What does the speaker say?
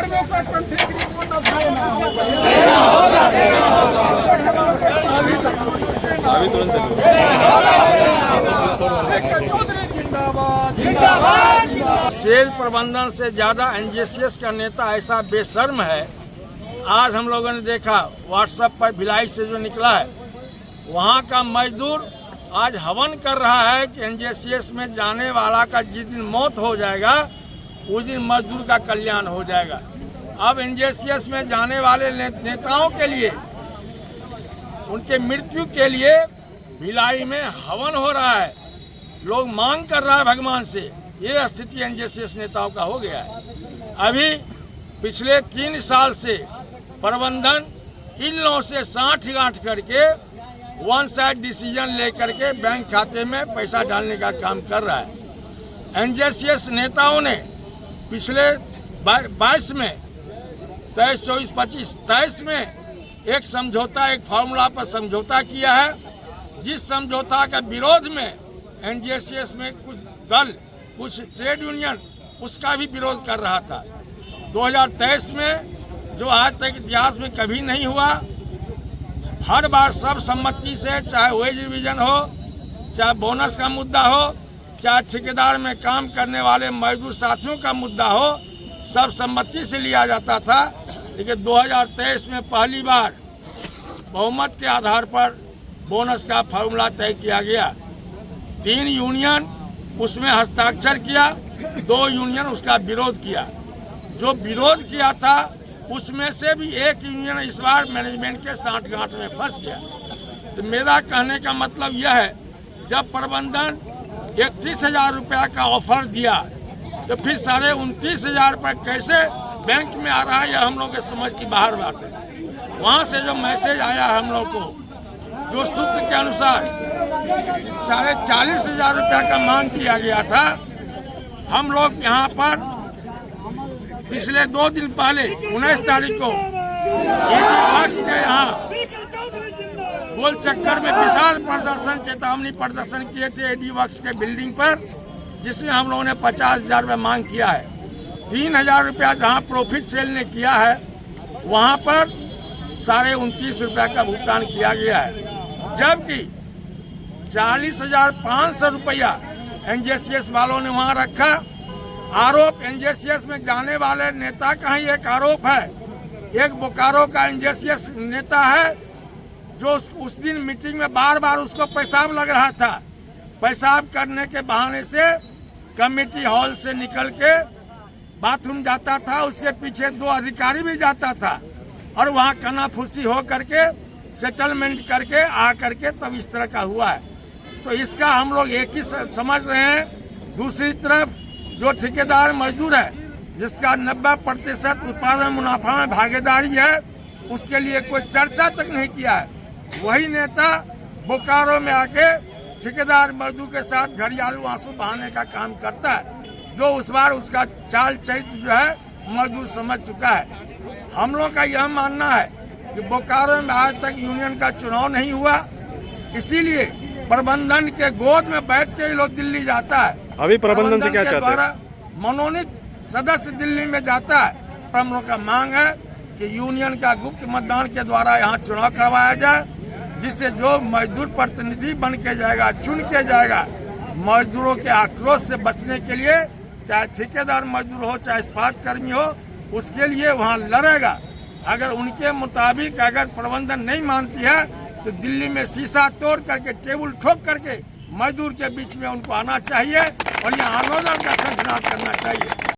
कर्मियों का country bonus देना होगा। चौधरी जिंदाबाद जिंदाबाद। सेल प्रबंधन से ज्यादा एनजेसीएस का नेता ऐसा बेशर्म है। आज हम लोगों ने देखा व्हाट्सएप पर भिलाई से जो निकला है, वहाँ का मजदूर आज हवन कर रहा है कि एनजेसीएस में जाने वाला का जिस दिन मौत हो जाएगा उस दिन मजदूर का कल्याण हो जाएगा। अब एनजेसीएस में जाने वाले नेताओं के लिए, उनके मृत्यु के लिए भिलाई में हवन हो रहा है। लोग मांग कर रहा है भगवान से। ये स्थिति एनजेसीएस नेताओं का हो गया है। अभी पिछले 3 साल से प्रबंधन इन लोगों से साठ गांठ करके वन साइड डिसीजन लेकर के बैंक खाते में पैसा डालने का काम कर रहा है। एनजेसीएस नेताओं ने पिछले 22 में 23, 24, 25, 23 में एक समझौता, एक फार्मूला पर समझौता किया है, जिस समझौता के विरोध में एनजेसीएस में कुछ दल, कुछ ट्रेड यूनियन उसका भी विरोध कर रहा था। 2023 में जो आज तक इतिहास में कभी नहीं हुआ, हर बार सब सम्मति से, चाहे वेज रिवीजन हो, चाहे बोनस का मुद्दा हो, चाहे ठेकेदार में काम करने वाले मजदूर साथियों का मुद्दा हो, सब सम्मति से लिया जाता था। लेकिन 2023 में पहली बार बहुमत के आधार पर बोनस का फार्मूला तय किया गया। 3 यूनियन उसमें हस्ताक्षर किया, 2 यूनियन उसका विरोध किया। जो विरोध किया था उसमें से भी एक यूनियन इस बार मैनेजमेंट के साठ गांठ में फंस गया। तो मेरा कहने का मतलब यह है, जब प्रबंधन 31,000 रुपया का ऑफर दिया तो फिर 29,500 रुपये कैसे बैंक में आ रहा है, यह हम लोग के समझ की बाहर बात है। वहाँ से जो मैसेज आया हम लोग को, जो सूत्र के अनुसार 40,500 रुपया का मांग किया गया था, हम लोग यहाँ पर पिछले 2 दिन पहले 19 तारीख को वर्क्स के यहाँ गोल चक्कर में विशाल प्रदर्शन, चेतावनी प्रदर्शन किए थे एडी वर्क्स के बिल्डिंग पर, जिसमें हम लोगों ने 50,000 रुपये मांग किया है। 3,000 रुपया जहाँ प्रॉफिट सेल ने किया है, वहाँ पर 29,500 रुपया का भुगतान किया गया है। जबकि 40,500 रुपया एनजेसीएस वालों ने वहाँ रखा। आरोप एनजेसीएस में जाने वाले नेता का ही एक आरोप है, एक बोकारो का एनजेसीएस नेता है जो उस दिन मीटिंग में बार बार उसको पेशाब लग रहा था। पेशाब करने के बहाने से कमेटी हॉल से निकल के बाथरूम जाता था, उसके पीछे 2 अधिकारी भी जाता था और वहाँ कनाफूसी हो करके सेटलमेंट करके आ करके तब इस तरह का हुआ है। तो इसका हम लोग एक ही समझ रहे हैं। दूसरी तरफ जो ठेकेदार मजदूर है, जिसका 90% उत्पादन मुनाफा में भागीदारी है, उसके लिए कोई चर्चा तक नहीं किया है। वही नेता बोकारो में आके ठेकेदार मजदूर के साथ घड़ियालू आंसू बहाने का काम करता है, जो उस बार उसका चाल चरित्र जो है मजदूर समझ चुका है। हम लोग का यह मानना है कि बोकारो में आज तक यूनियन का चुनाव नहीं हुआ, इसीलिए प्रबंधन के गोद में बैठ के लोग दिल्ली जाता है। अभी प्रबंधन से क्या चाहते हैं? मनोनीत सदस्य दिल्ली में जाता है। हम लोग का मांग है कि यूनियन का गुप्त मतदान के द्वारा यहाँ चुनाव करवाया जाए, जिससे जो मजदूर प्रतिनिधि बन के जाएगा, चुन के जाएगा, मजदूरों के आक्रोश से बचने के लिए, चाहे ठेकेदार मजदूर हो चाहे इस्पात कर्मी हो, उसके लिए वहाँ लड़ेगा। अगर उनके मुताबिक अगर प्रबंधन नहीं मानती है तो दिल्ली में शीशा तोड़ करके, टेबल ठोक करके मजदूर के बीच में उनको आना चाहिए और ये आंदोलन का संचालन करना चाहिए।